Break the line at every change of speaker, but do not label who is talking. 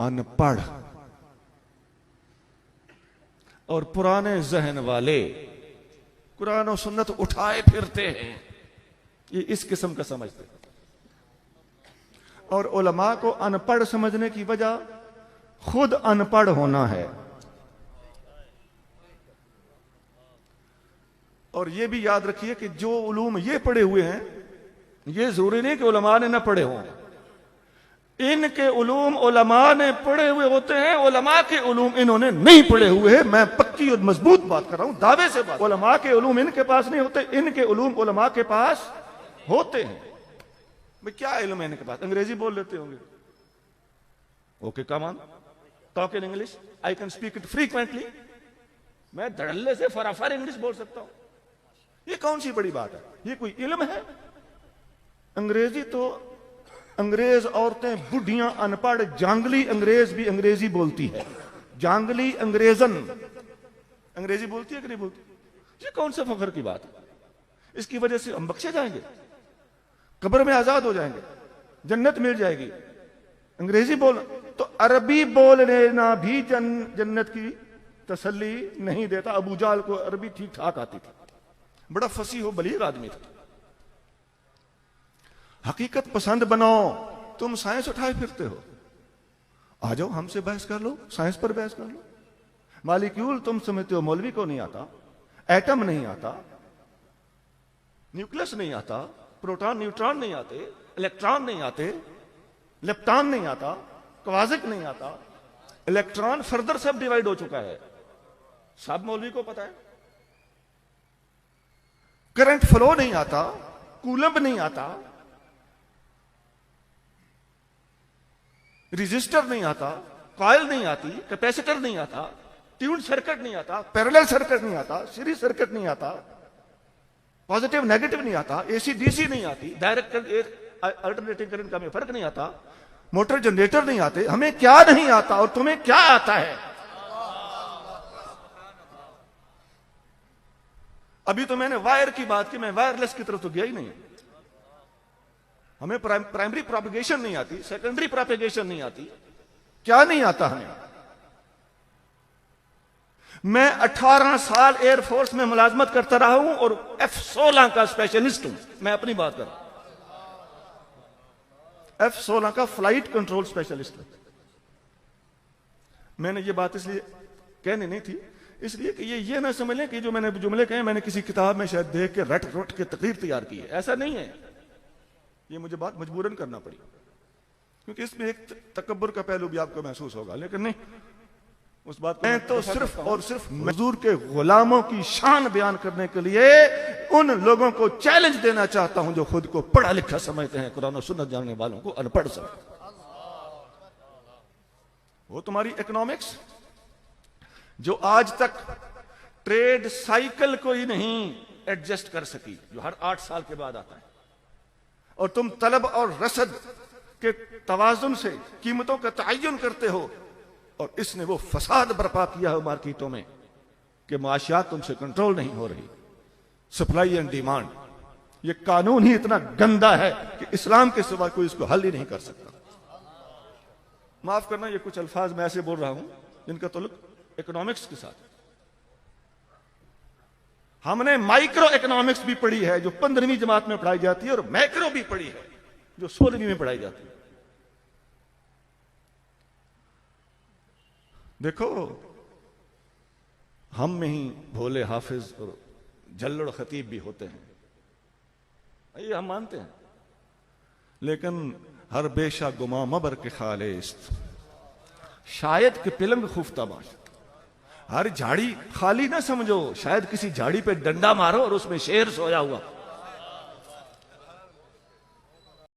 अनपढ़ और पुराने जहन वाले कुरान और सुन्नत उठाए फिरते हैं, ये इस किस्म का समझते हैं। और उलमा को अनपढ़ समझने की वजह खुद अनपढ़ होना है। और ये भी याद रखिए कि जो उलूम ये पढ़े हुए हैं, ये जरूरी नहीं कि उलमा ने न पढ़े हों। इनके उलूम उलमा ने पढ़े हुए होते हैं, उलमा के उलूम इन्होंने नहीं पढ़े हुए हैं। मैं पक्की और मजबूत बात कर रहा हूं, दावे से बात। उलमा के उलूम इनके पास नहीं होते, इनके उलूम उलमा के पास होते हैं। भाई क्या इल्म है इनके पास? अंग्रेजी बोल लेते होंगे। Okay, come on, talk in English, I can speak it frequently. मैं धड़ल्ले से फराफर इंग्लिश बोल सकता हूं। ये कौन सी बड़ी बात है? ये कोई इल्म है? अंग्रेजी तो अंग्रेज औरतें, बुढ़ियां, अनपढ़, जांगली अंग्रेज भी अंग्रेजी बोलती है। जांगली अंग्रेजन अंग्रेजी बोलती है कि नहीं बोलती? ये कौन सा फख्र की बात है? इसकी वजह से हम बख्शे जाएंगे, कब्र में आजाद हो जाएंगे, जन्नत मिल जाएगी। अंग्रेजी बोल तो अरबी बोल लेना भी जन्नत की तसल्ली नहीं देता। अबू जाल को अरबी ठीक ठाक आती थी, बड़ा फसीह हो बलीग आदमी था। हकीकत पसंद बनाओ, तुम साइंस उठाए फिरते हो। आ जाओ हमसे बहस कर लो, साइंस पर बहस कर लो। मालिक्यूल तुम समझते हो मौलवी को नहीं आता, एटम नहीं आता, न्यूक्लियस नहीं आता, प्रोटॉन न्यूट्रॉन नहीं आते, इलेक्ट्रॉन नहीं आते, लेप्टॉन नहीं आता, क्वाजिक नहीं आता। इलेक्ट्रॉन फर्दर सब डिवाइड हो चुका है, सब मौलवी को पता है। करंट फ्लो नहीं आता, कूलम्ब नहीं आता, रजिस्टर नहीं आता, कॉइल नहीं आती, कैपेसिटर नहीं आता, ट्यून्ड सर्किट नहीं आता, पैरेलल सर्किट नहीं आता, सीरीज सर्किट नहीं आता, पॉजिटिव नेगेटिव नहीं आता, एसी डीसी नहीं आती, डायरेक्ट अल्टरनेटिंग करंट का हमें फर्क नहीं आता, मोटर जनरेटर नहीं आते। हमें क्या नहीं आता और तुम्हें क्या आता है? अभी तो मैंने वायर की बात की, मैं वायरलेस की तरफ तो गया ही नहीं। हमें प्राइमरी प्रोपेगेशन नहीं आती, सेकेंडरी प्रोपेगेशन नहीं आती। क्या नहीं आता हमें? मैं 18 साल एयरफोर्स में मुलाजमत करता रहा हूं और F-16 का स्पेशलिस्ट हूं। मैं अपनी बात कर रहा हूं, F-16 का फ्लाइट कंट्रोल स्पेशलिस्ट हूं। मैंने ये बात इसलिए कहनी नहीं थी, इसलिए कि ये ना समझ लें कि जो मैंने जुमले कहे मैंने किसी किताब में शायद देख के रट के तकरीर तैयार की है। ऐसा नहीं है, ये मुझे बात मजबूरन करना पड़ी, क्योंकि इसमें एक तकब्बुर का पहलू भी आपको महसूस होगा। लेकिन नहीं, उस बात को मैं तो सिर्फ और सिर्फ मजदूर के गुलामों की शान बयान करने के लिए उन लोगों को चैलेंज देना चाहता हूं जो खुद को पढ़ा लिखा समझते हैं, कुरान और सुन्नत जानने वालों को अनपढ़ समझते। वो तुम्हारी इकोनॉमिक्स जो आज तक ट्रेड साइकिल को ही नहीं एडजस्ट कर सकी, जो हर 8 साल के बाद आता है, और तुम तलब और रसद के तवाजुन से कीमतों का तयन करते हो, और इसने वो फसाद बर्पा किया है मार्केटों में कि माशियात तुमसे कंट्रोल नहीं हो रही। सप्लाई एंड डिमांड, ये कानून ही इतना गंदा है कि इस्लाम के सिवा कोई इसको हल ही नहीं कर सकता। माफ करना, ये कुछ अल्फाज मैं ऐसे बोल रहा हूं जिनका ताल्लुक इकोनॉमिक्स के साथ। हमने माइक्रो इकोनॉमिक्स भी पढ़ी है जो 15वीं जमात में पढ़ाई जाती है, और मैक्रो भी पढ़ी है जो 16वीं में पढ़ाई जाती है। देखो, हम में ही भोले हाफिज और जल्लड़ खतीब भी होते हैं, ये हम मानते हैं। लेकिन हर बेशा गुमा मबर के खालिस्त, शायद के पिलंग खुफ्ता बाश। हर झाड़ी खाली ना समझो, शायद किसी झाड़ी पे डंडा मारो और उसमें शेर सोया हुआ।